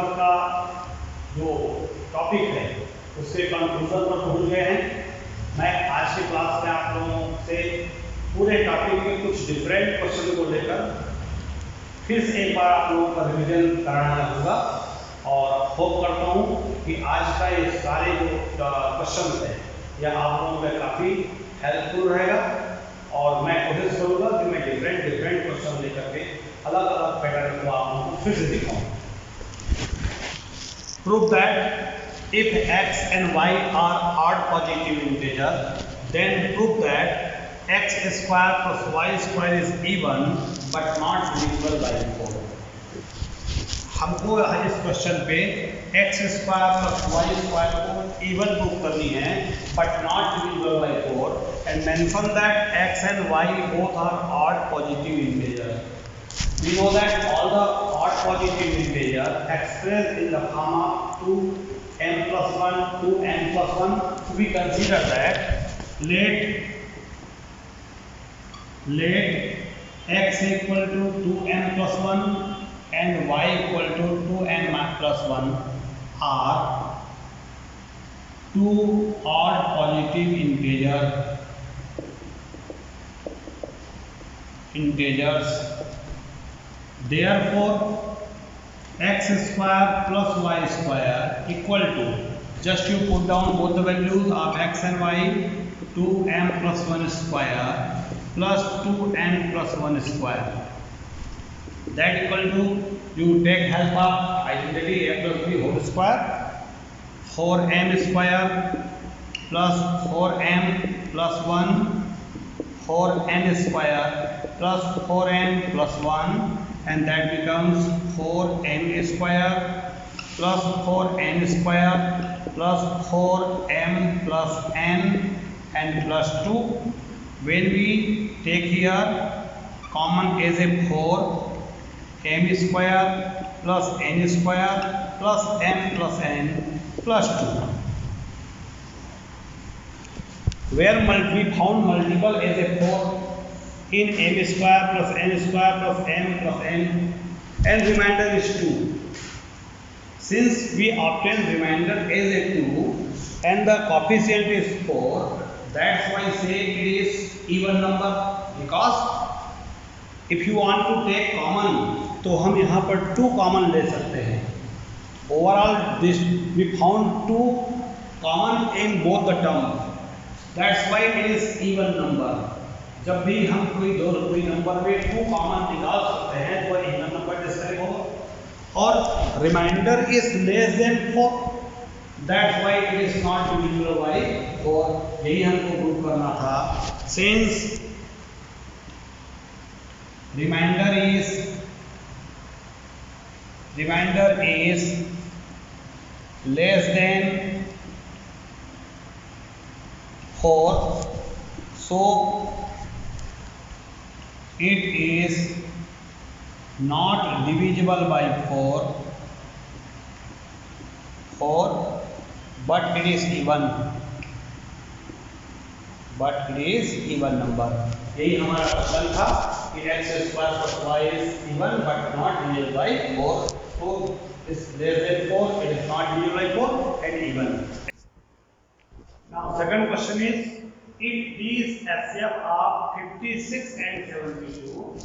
Class का जो topic है उसके कंक्लूजन पर पहुंच गए हैं। मैं आज की क्लास में आप लोगों से पूरे टॉपिक के कुछ डिफरेंट क्वेश्चन को लेकर फिर से एक बार आप लोगों का रिवीजन कराना होगा और होप करता हूँ कि आज का ये सारे जो क्वेश्चन है यह आप लोगों का काफ़ी हेल्पफुल रहेगा और मैं कोशिश करूँगा कि मैं डिफरेंट क्वेश्चन लेकर के अलग अलग पैटर्न को आप लोगों को फिर से दिखाऊँ। Prove that if x and y are odd positive integer, then prove that x square plus y square is even but not divisible by 4. हमको इस क्वेश्चन पे x square plus y square को इवन प्रूव करनी है but not divisible by 4 and mention that x and y both are odd positive integer. We know that all the odd positive integer expressed in the form of 2m plus 1, 2n plus 1. So we consider that let x equal to 2n plus 1 and y equal to 2n plus 1 are two odd positive integers. Therefore, x square plus y square equal to, just you put down both the values of x and y, 2m plus 1 square plus 2n plus 1 square. That equal to, you take help of identity a plus b whole square, 4m square plus 4m plus 1, 4n square plus 4n plus 1, and that becomes 4n square plus 4n square plus 4m plus n and plus 2. When we take here common as a 4, m square plus n square plus m plus n plus 2. Where we found multiple as a 4 in m square plus n square plus m plus n and remainder is 2. Since we obtain remainder as a 2 and the coefficient is 4, that's why I say it is even number, because if you want to take common तो हम यहाँ पर 2 common ले सकते हैं. Overall this we found 2 common in both the term, that's why it is even number. जब भी हम कोई नंबर में 2 कॉमन निकाल सकते हैं तो इवन नंबर डिस्क्राइब होगा. और remainder is less than 4, that's why it is not divisible by 4. यही हमको प्रूव करना था. Since remainder is less than 4, so it is not divisible by 4 but it is even number. यही हमारा question था कि x square plus y is even but not divisible by 4. So is less than 4, it is not divisible by 4 and even. Now second question is, if these HCF are 56 and 72,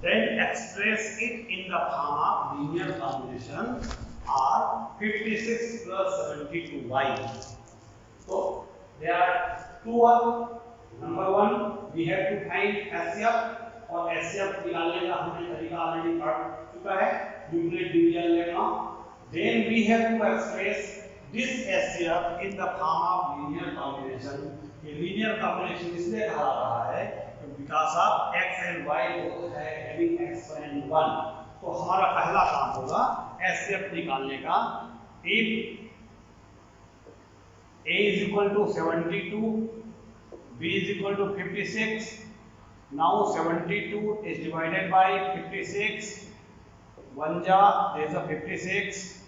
then express it in the form of linear combination or 56 plus 72y. So there are two. Number one, we have to find HCF और HCF निकालने का हमने तरीका already पढ़ चुका है, nuclear division लेना. Then we have to express this HCF in the form of linear combination. ये linear combination इसलिए कहा रहा है because of x and y both है having exponent 1. तो हमारा पहला काम होगा HCF निकालने का. If a is equal to 72, b is equal to 56. Now 72 is divided by 56. 1 ja, there is a 56.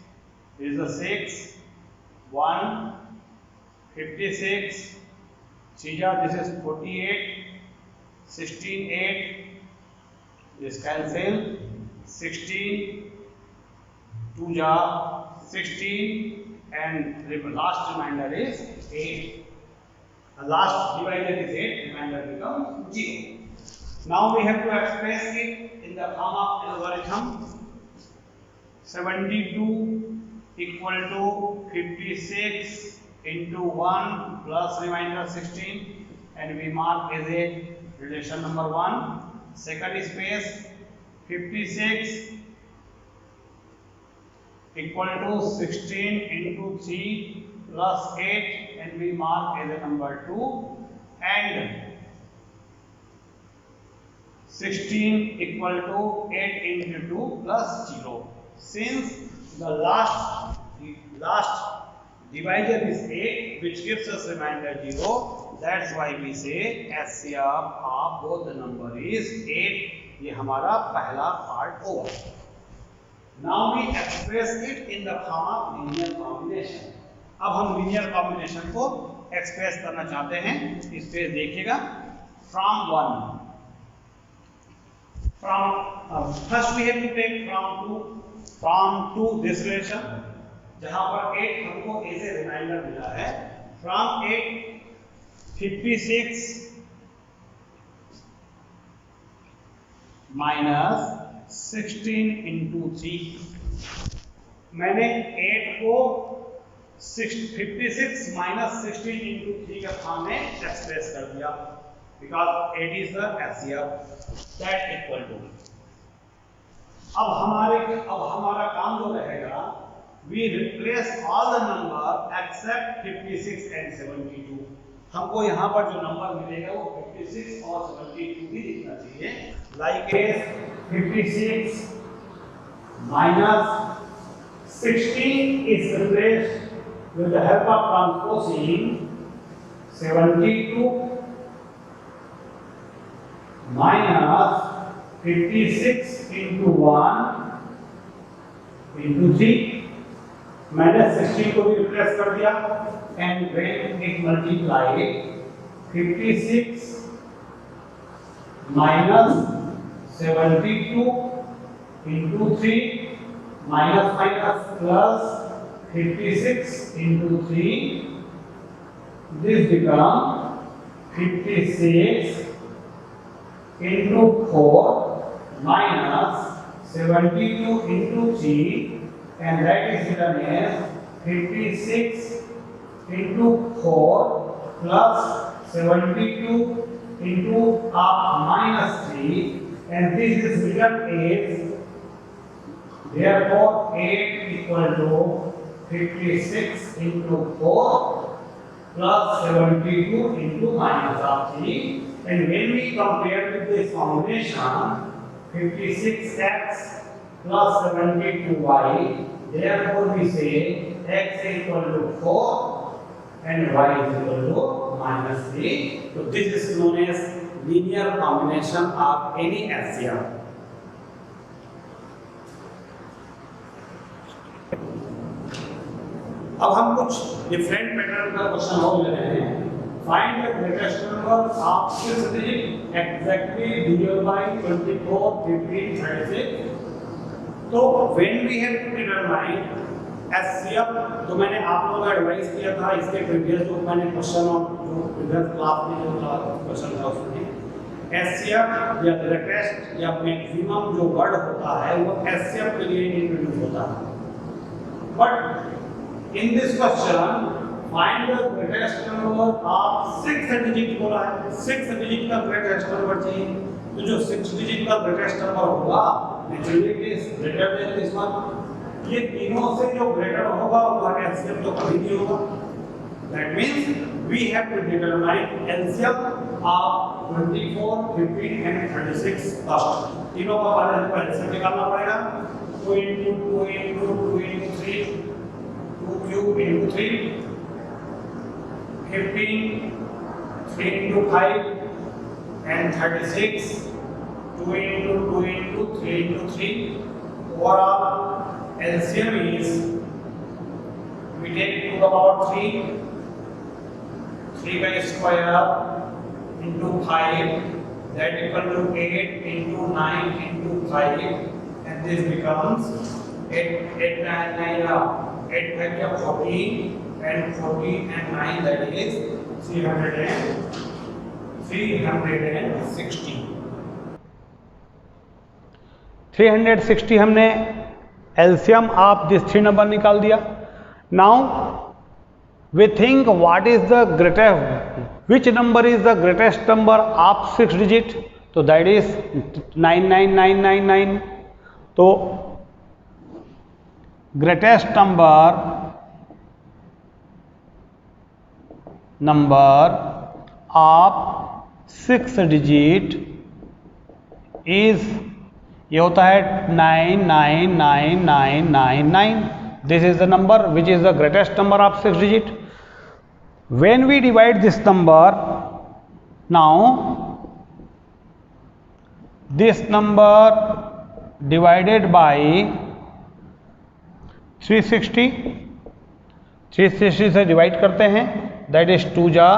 There is a 6. 1, 56. 3 ja, this is 48. 16, 8. This cancel. 16, 2 ja 16 and the last remainder is 8. The last divisor is 8, remainder becomes 0. Now we have to express it in the form of algorithm. 72 equal to 56 into 1 plus remainder 16, and we mark as a relation number 1. Second space 56 equal to 16 into 3 plus 8, and we mark as a number 2, and 16 equal to 8 into 2 plus 0. Since the last divisor is 8, which gives us remainder 0, that's why we say HCF of both the number is 8. ये हमारा पहला part होगा. Now we express it in the form of linear combination. अब हम linear combination को express करना चाहते हैं. इस पे देखिएगा. From 1. First we have to take from 2 this relation, जहाँ पर 8 हमको as a reminder मिला है. From 8 56 minus 16 into 3. मैंने 8 को 56 minus 16 into 3 के फॉर्म में एक्सप्रेस कर दिया, because 8 is the HCF. That equal to. अब हमारा काम जो रहेगा, we replace all the number except 56 and 72. हमको यहाँ पर जो नंबर मिलेगा वो 56 और 72 ही दिखना चाहिए. Like 56 minus 16 is replaced with the help of transposing 72 minus 56 into 1 into 3. मैंने 16 को भी रिप्लेस कर दिया, and when it multiplied 56 minus 72 into 3 minus plus 56 into 3, this becomes 56 into 4 minus 72 into 3, and that is written as 56 into 4 plus 72 into minus 3, and this is written as, therefore 8 equal to 56 into 4 plus 72 into minus 3. And when we compare with this combination 56x plus 72y, therefore we say x equal to 4 and y is equal to minus 3. So this is known as linear combination of any HCF. अब हम कुछ different pattern का question और ले रहे हैं. Find the greatest number of 6 digits exactly divided by 24, 15, 36. तो when we have to determine HCF, तो मैंने आप लोगों को एडवाइस किया था इसके प्रीवियस जो मैंने क्वेश्चन और जो प्रीवियस क्लास में जो क्वेश्चन था उसमें HCF या ग्रेटेस्ट या मैक्सिमम जो वर्ड होता है वो HCF के लिए इंट्रोड्यूस होता है. But in this question find the greatest number of 6 digit बोला है. 6 डिजिट का ग्रेटेस्ट नंबर चाहिए, तो जो 6 डिजिट का ग्रेटेस्ट नंबर होगा naturally it is greater then this one. ये तीनों से जो ग्रेटर होगा वो एलसीएम तो कभी नहीं होगा. That means we have to determine LCM of 24, 15 and 36 first. तीनों का पहले हमको एलसीएम निकालना पड़ेगा. 2 into 2 into 2 into 3, 2 cube into 3, 15, 3 into 5 and 36, 2 into 2 into 3 into 3. Overall LCM is, we take 2 to the power 3, 3 by square into 5, that equal to 8 into 9 into 5, and this becomes 8 9 8 5 क्या 40 and 9 that is 360 हमने LCM of this three number निकाल दिया. Now we think what is the greatest, which number is the greatest number of 6 digit. तो that is 99999. तो greatest number of 6 digit is, ये होता है 999999. This is the number which is the greatest number of 6 digit. When we divide this number, now this number divided by 360 से divide करते हैं, that is 2 जा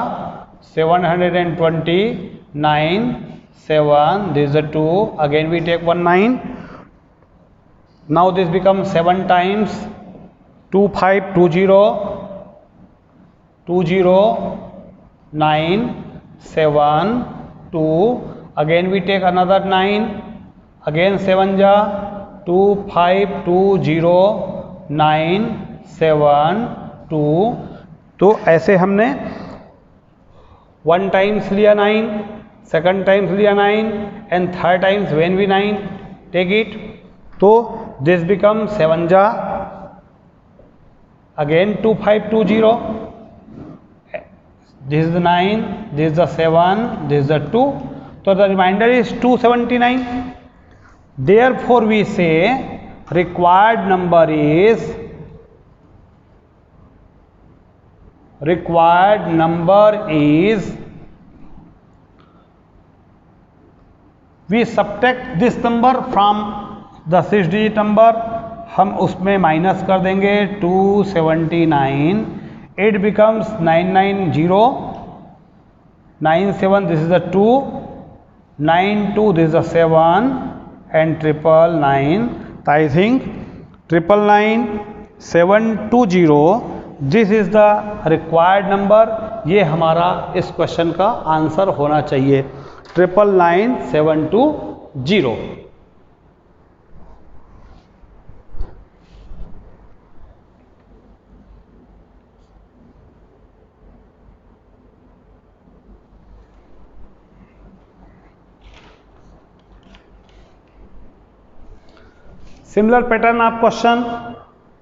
729 7, this is a 2, again we take 1 9. Now this becomes 7 times 2520 9 7 2, again we take another 9, again 7 ja 2520 9 7 2. तो ऐसे हमने 1 times लिया 9, second times लिया 9 and third times when we 9 take it. तो दिस बिकम 7 जा again 2520, this is the 9, this is the 7, this is the 2. तो the remainder is 279. Therefore we say required number is we subtract this number from the 6 digit number. हम उसमें minus कर देंगे 279. It becomes 990 97, this is the 2, 92, this is the 7 and 999. I think 999 720, this is the required number. ये हमारा इस question का answer होना चाहिए 999 720. Similar pattern of question.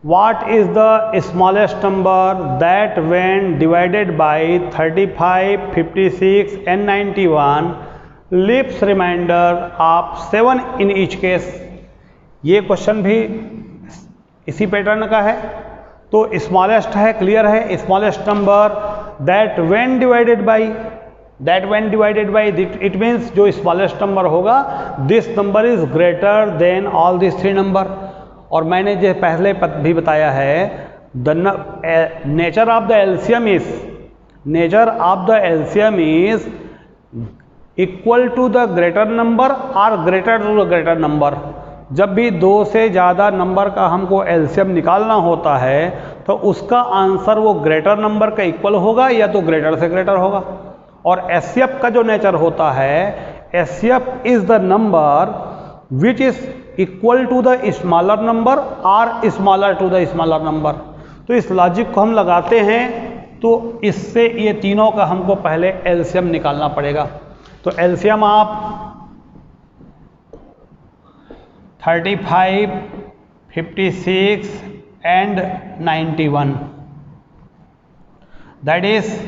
What is the smallest number that when divided by 35, 56 and 91 leaves remainder of 7 in each case? ये question भी इसी pattern का है. तो स्मॉलेस्ट है, क्लियर है. Smallest number that when divided by, it means जो smallest number होगा, this number is greater than all this three number. और मैंने जो पहले भी बताया है, the nature of the LCM is equal to the greater number और greater to the greater number. जब भी दो से ज़्यादा नंबर का हमको एलसीएम निकालना होता है तो उसका आंसर वो ग्रेटर नंबर का इक्वल होगा या तो ग्रेटर से ग्रेटर होगा. और एचसीएफ का जो नेचर होता है, HCF is the number which is equal to the smaller number और smaller to the smaller number. तो इस लॉजिक को हम लगाते हैं, तो इससे ये तीनों का हमको पहले एलसीएम निकालना पड़ेगा. तो एलसीएम आप 35, 56 and 91, that is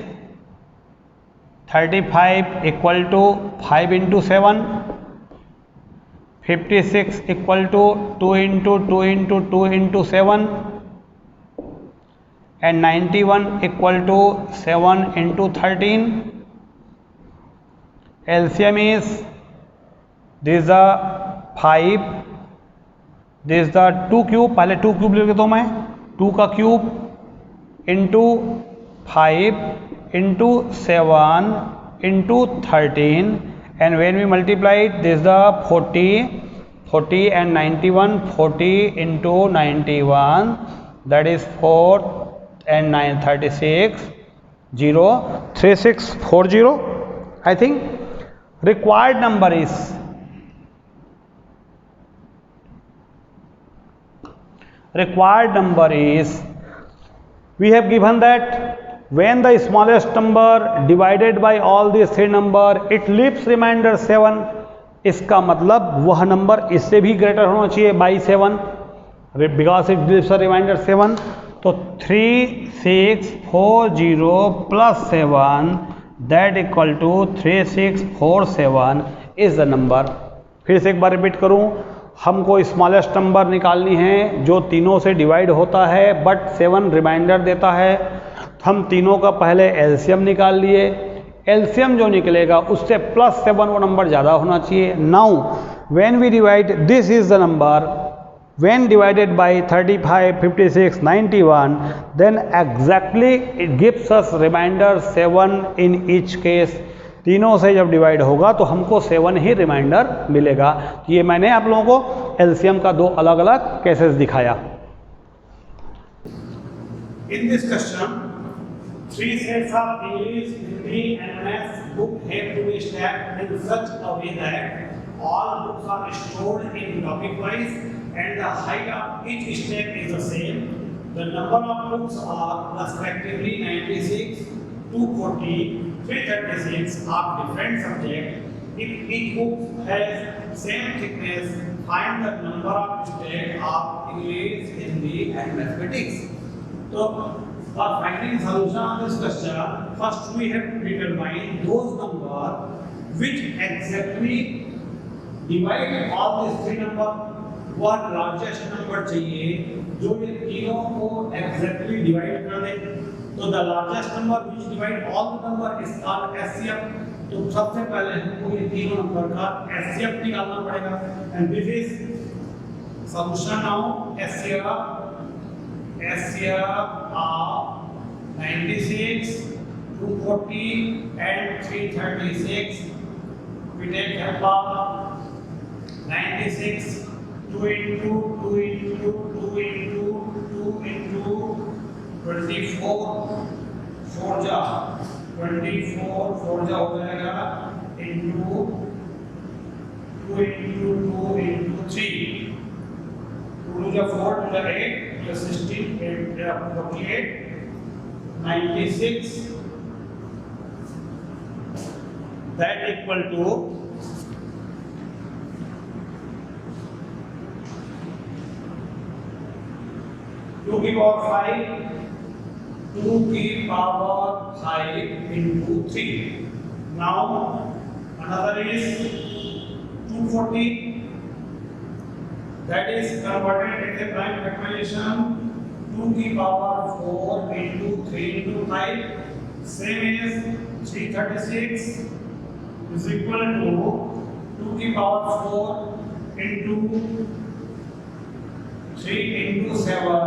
35 equal to 5 into 7, 56 equal to 2 into 2 into 2 into 7 and 91 equal to 7 into 13. LCM is, this is the 5, this is the 2 cube, पहले 2 cube लिख देता हूँ मैं, 2 का cube into 5 into 7 into 13, and when we multiply it, this is the 40 40 and 91, 40 into 91, that is 4 and 9, 36, 0, 3640. I think required number is we have given that when the smallest number divided by all these three number it leaves remainder 7, इसका मतलब वह number इससे भी greater होना चाहिए by 7 because it leaves a remainder 7. तो 3640 plus 7 that equal to 3647 is the number. फिर से एक बार रिपीट करूं, हमको स्मॉलेस्ट नंबर निकालनी है जो तीनों से डिवाइड होता है बट 7 रिमाइंडर देता है. हम तीनों का पहले एलसीएम निकाल लिए. एलसीएम जो निकलेगा उससे प्लस 7 वो नंबर ज़्यादा होना चाहिए. Now when we divide this is the number when divided by 35, 56, 91, then exactly it gives us remainder 7 in each case. तीनों से जब डिवाइड होगा तो हमको 7 ही रिमाइंडर मिलेगा. ये मैंने आप लोगों को एलसीएम का दो अलग अलग केसेस दिखाया. In this question, 3 sets of English, Hindi and Maths book have to be stacked in such a way that all books are stored in topic wise and the height of each stack is the same. The number of books are respectively 96, 240, 336 of different subjects. If each book has same thickness, find the number of stack of English, Hindi and Mathematics. So, for finding solution of this question, first we have to determine those numbers which exactly divide all these three numbers. वह largest number चाहिए जो ये तीनों को exactly divide कर दे. तो the largest number which divide all the number is called HCF. तो सबसे पहले हमको ये तीनों नंबर का एचसीएफ निकालना पड़ेगा and this is solution. Now HCF of 96, 240 and 336. We take help of 96 2 into 2 into 2 into 2 into 24 4 जा 24 4 जा हो जाएगा into 2 into 2 into 3 2 जा 4 2 जा 8 plus 16 8 48 96 that equal to 2 की पावर 5 2 की power 5 into 3. Now another is 240 that is converted into prime factorization 2 की power 4 into 3 into 5. Same is 336 is equal to 2 की power 4 into 3 into 7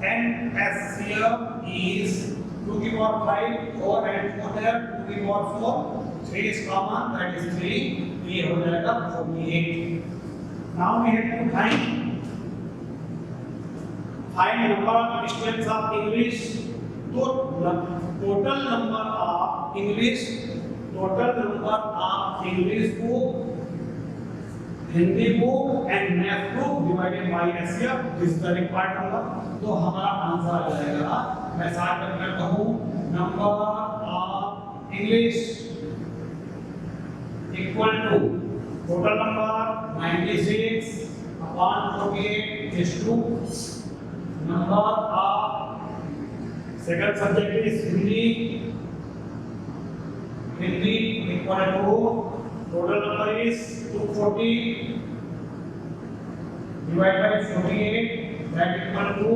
and HCF is 2 की power 5 4 and 4 there 2 की power 4 3 is common that is 3 ये हो जाएगा 48. Now we have to find number of students of English. तो total number of English book, Hindi book and math book divided by HCF. This is the required number. तो हमारा answer आ जाएगा, मैं साथ में करता हूं, number of English equal to total number 96 upon 48 is to number of second subject is Hindi equal to total number is 240 divided by 48 that equal to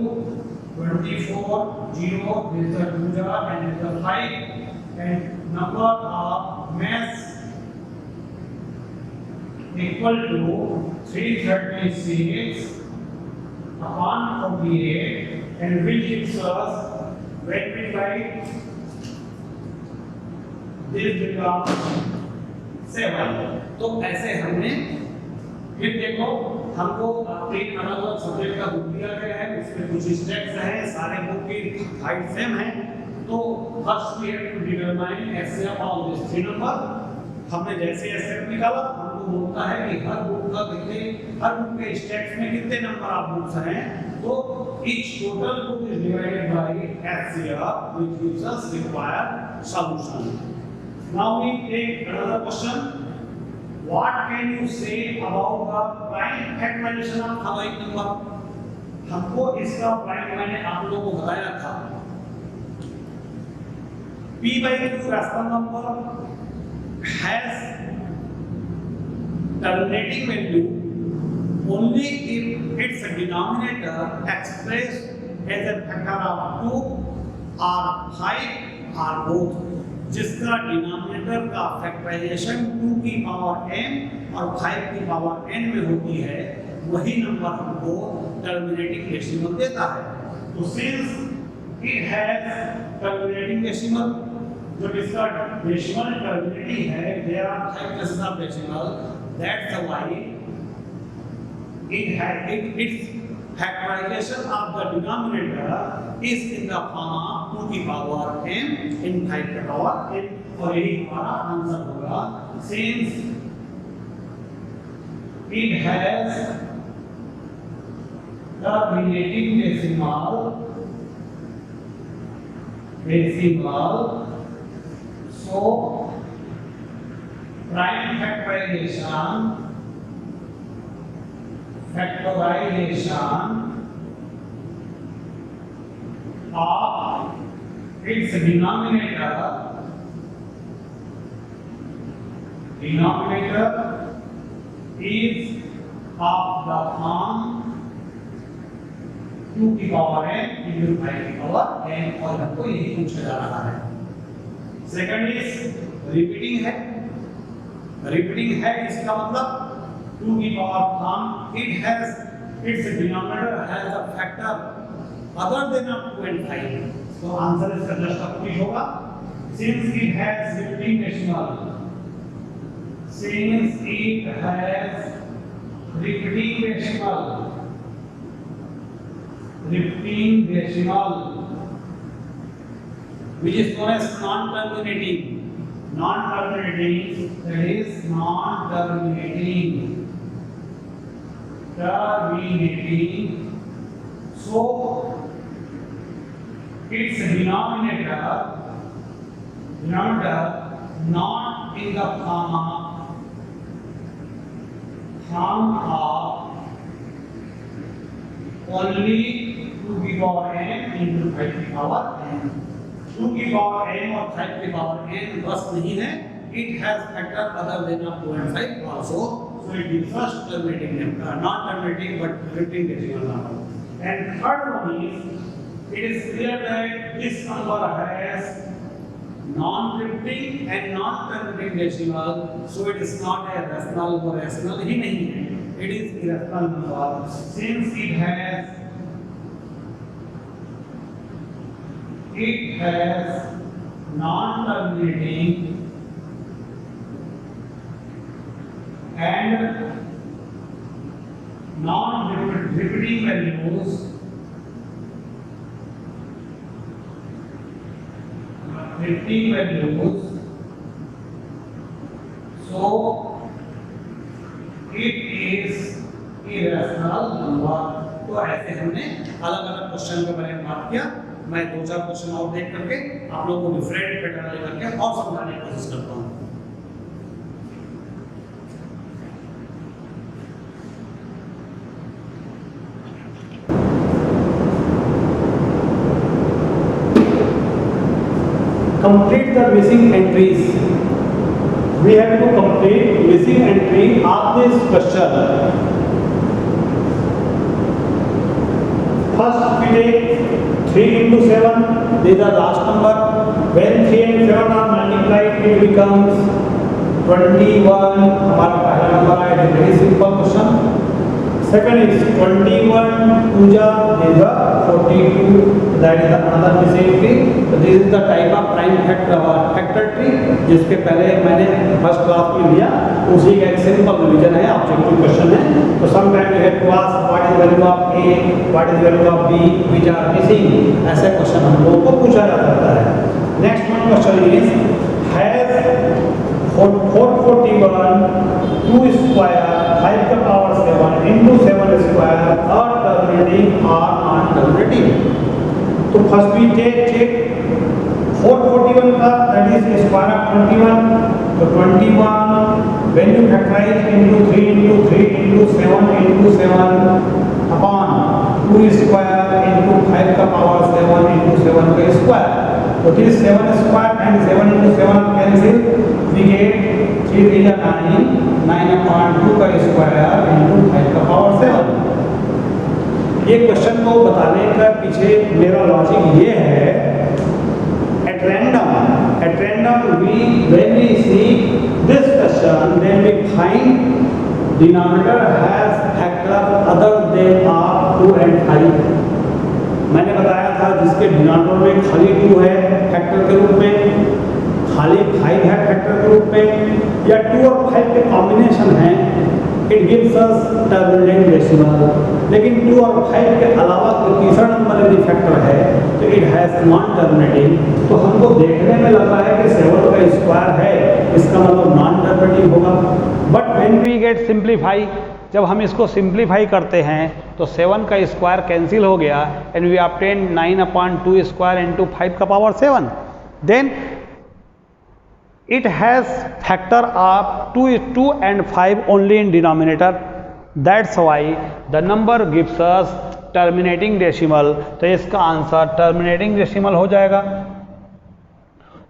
24 0 this is the 2 jar and this is the 5 and number of mass equal to 336 upon 48 and which gives us when we write this becomes 7. तो ऐसे हमने फिर देखो हमको 3 अलग-अलग subject का book दिया गया है, उसमें कुछ स्टेप्स हैं, सारे बुक की हाइट सेम है। तो first we have to determine HCF of this 3 number. हमने जैसे एचसीएफ निकाला, हमको बोलता है कि हर बुक के स्टेप्स में कितने नंबर ऑफ बुक्स हैं। तो each total book is divided by HCF, which gives us required solution. Now we take another question. What can you say about the prime factorization of following number? हमको इसका prime मैंने आप लोगों को बताया था। P by Q rational number has terminating value only if its denominator expressed as a factor of 2 or 5 or both, जिसका denominator का फैक्टराइजेशन 2 की पावर m और 5 की पावर n में होती है, वही नंबर हमको टर्मिनेटिंग डेसिमल देता है। तो since it has terminating decimal, जब इसका डेसिमल टर्मिनेटिंग है, there are 5 places of decimal, that's why its factorization of the denominator is in the form of 2 की पावर m in 5 की पावर n, और यही हमारा आंसर होगा। Since it has the relating decimal, so prime factorization of its denominator is of the form 2 की power n into 5 की power n, और हमको यही पूछा जा रहा है। सेकंड इज रिपीटिंग है, इसका मतलब 2 की power form, it has its denominator has a factor other than 2 and 5, so answer इसका जस्ट अपोजिट होगा। Since it has repeating decimal, which is known as non-terminating, that is non-terminating, so its denominator not in the form of only 2 की power n into 5 की power n, 2 की power n और 5 की power n बस नहीं है, it has factor other than 2 and 5 also, so it gives us terminating number, not terminating but repeating decimal number. And third one is, it is clear that this number has non-repeating and non-terminating decimal, so it is not a rational or rational ही नहीं है, it is irrational number, since it has non-terminating and non-repeating values, so it is irrational number। तो ऐसे हमने अलग अलग question के बारे में बात किया। मैं 2-4 क्वेश्चन और देख करके आप लोगों को डिफरेंट पैटर्न लेकर के और समझाने की कोशिश करता हूँ। Complete the missing entries. We have to complete missing entry of this question. First we take 3 into 7, these are last number. When 3 and 7 are multiplied, it becomes 21. हमारा पहला नंबर है, very simple question. Second is 21 puja is the 42. That is another missing tree. So this is the type of prime factor tree जिसके पहले मैंने first class में लिया, उसी का एक सिंपल रिवीजन है, ऑब्जेक्टिव क्वेश्चन है. तो some time you have to ask what is value of a, what is value of b, which are missing. ऐसे क्वेश्चन हम लोगों को पूछा जा सकता है. Next one question is has 441 2 square 5 का पावर 7 into 7 स्क्वायर और टर्मिनेटिंग और नॉन टर्मिनेटिंग. तो फर्स्ट वी चेक 441 का दैट इज स्क्वायर ऑफ 21. तो 21 when you factorize into 3 into 3 into 7 into 7 upon 2 square into 5 का पावर 7 into 7 का square. तो this 7 square and 7 into 7 cancel. We get 3 3 9, 9 upon 2 का square into 5 का power 7. ये question को बताने का पीछे मेरा लॉजिक ये है, at random when we see this question then we find denominator has factor other than 2 and 5. मैंने बताया था जिसके डिनोमिनेटर में खाली 2 है फैक्टर के रूप में, खाली 5 है फैक्टर के रूप में, या 2 और 5 के कॉम्बिनेशन है, it gives us terminating decimal. लेकिन 2 और 5 के अलावा कोई तीसरा नंबर यदि फैक्टर है तो इट हैज नॉन टर्मिनेटिंग. तो हमको देखने में लग रहा है कि 7 का स्क्वायर है, इसका मतलब नॉन टर्मिनेटिंग होगा. But when we get simplify, जब हम इसको सिंप्लीफाई करते हैं तो 7 का स्क्वायर कैंसिल हो गया and we obtain 9 upon 2 square into 5 का power 7. Then it has factor of 2 and 5 only in denominator. That's why the number gives us terminating decimal. तो इसका आंसर terminating decimal हो जाएगा.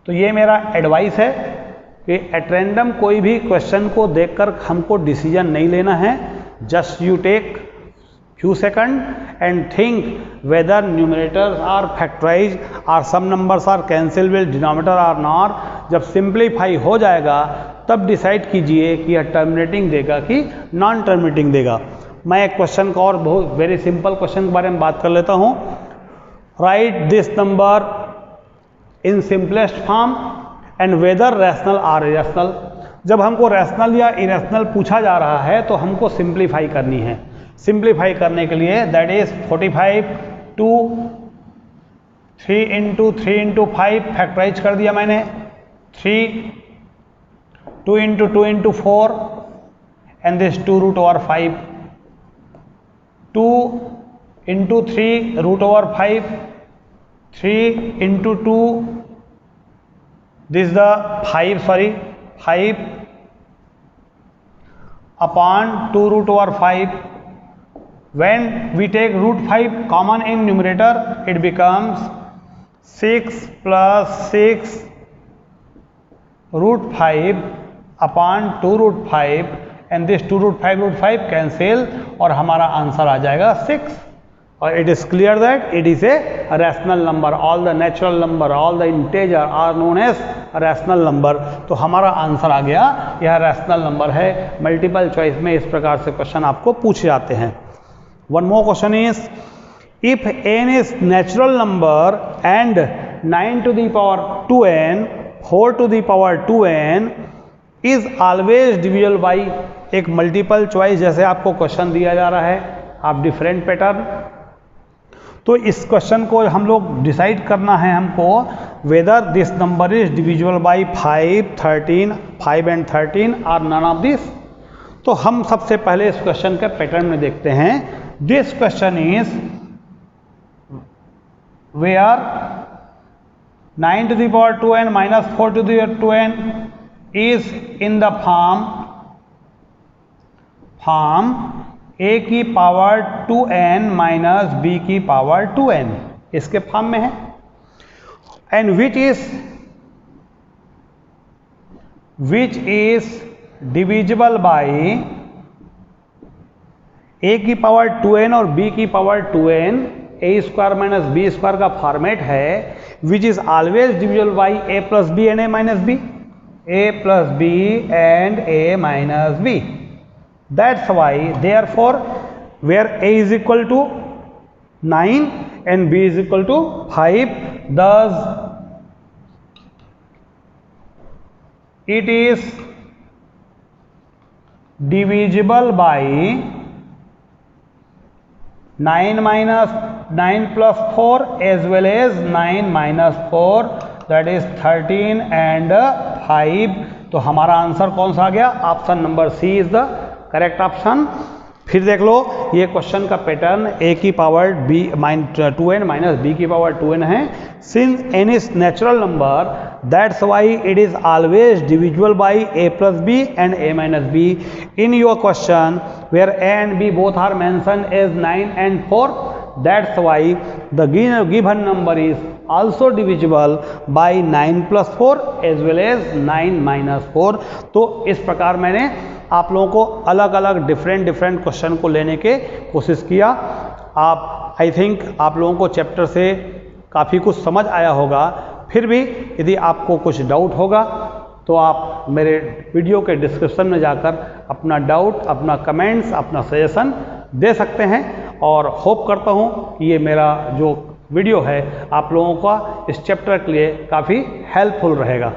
तो ये मेरा एडवाइस है कि एट रैंडम कोई भी क्वेश्चन को देखकर हमको डिसीजन नहीं लेना है. Just you take few seconds and think whether numerators are factorized or some numbers are cancelled with denominator or not. जब सिंप्लीफाई हो जाएगा तब डिसाइड कीजिए कि यह टर्मिनेटिंग देगा कि नॉन टर्मिनेटिंग देगा. मैं एक क्वेश्चन का और बहुत वेरी सिंपल क्वेश्चन के बारे में बात कर लेता हूँ. Right this number in simplest form and whether rational or irrational. जब हमको रैशनल या इरेशनल पूछा जा रहा है तो हमको सिंप्लीफाई करनी है. सिंप्लीफाई करने के लिए that is 45 2 3 into 3 into 5 factorize कर दिया मैंने. 3 2 into 2 into 4 and this 2 root over 5. 2 into 3 root over 5. 3 into 2 this the 5 upon 2 root over 5. When we take root 5 common in numerator, it becomes 6 plus 6 root 5 upon 2 root 5 and this 2 root 5 cancel और हमारा answer आ जाएगा 6. और it is clear that it is a rational number. All the natural number, all the integer are known as rational number. तो हमारा answer आ गया, यह rational number है. Multiple choice में इस प्रकार से क्वेश्चन आपको पूछे जाते हैं. One more question is, if n is natural number and 9 to the power 2n, 4 to the power 2n is always divisible by, एक मल्टीपल चॉइस जैसे आपको क्वेश्चन दिया जा रहा है, आप डिफरेंट पैटर्न. तो इस क्वेश्चन को हम लोग डिसाइड करना है हमको whether this number is divisible by 5 13 5 and 13 और नन ऑफ दिस. तो हम सबसे पहले इस क्वेश्चन के पैटर्न में देखते हैं. This question is where 9 to the power 2n minus 4 to the 2n is in the form a की पावर 2n माइनस b की पावर 2n, इसके फॉर्म में है. And which is divisible by a की power 2n और b की power 2n. a square minus b square का format है which is always divisible by a plus b and a minus b, a plus b and a minus b. That's why therefore where a is equal to 9 and b is equal to 5, thus it is divisible by 9 minus 9 plus 4 as well as 9 minus 4, that is 13 and 5. तो हमारा answer कौन सा आ गया? Option number C is the correct option. फिर देख लो ये क्वेश्चन का पैटर्न a की power b 2n minus b की पावर 2n है। Since n is natural number that's why it is always divisible by a plus b and a minus b। In your question where a and b both are mentioned as 9 and 4, that's why the given number is also divisible by 9 plus 4 as well as 9 minus 4। तो इस प्रकार मैंने आप लोगों को अलग अलग different question को लेने के कोशिश किया। आप आई थिंक आप लोगों को चैप्टर से काफ़ी कुछ समझ आया होगा। फिर भी यदि आपको कुछ डाउट होगा तो आप मेरे वीडियो के डिस्क्रिप्शन में जाकर अपना डाउट, अपना कमेंट्स, अपना सजेशन दे सकते हैं। और होप करता हूँ कि ये मेरा जो वीडियो है आप लोगों का इस चैप्टर के लिए काफ़ी हेल्पफुल रहेगा।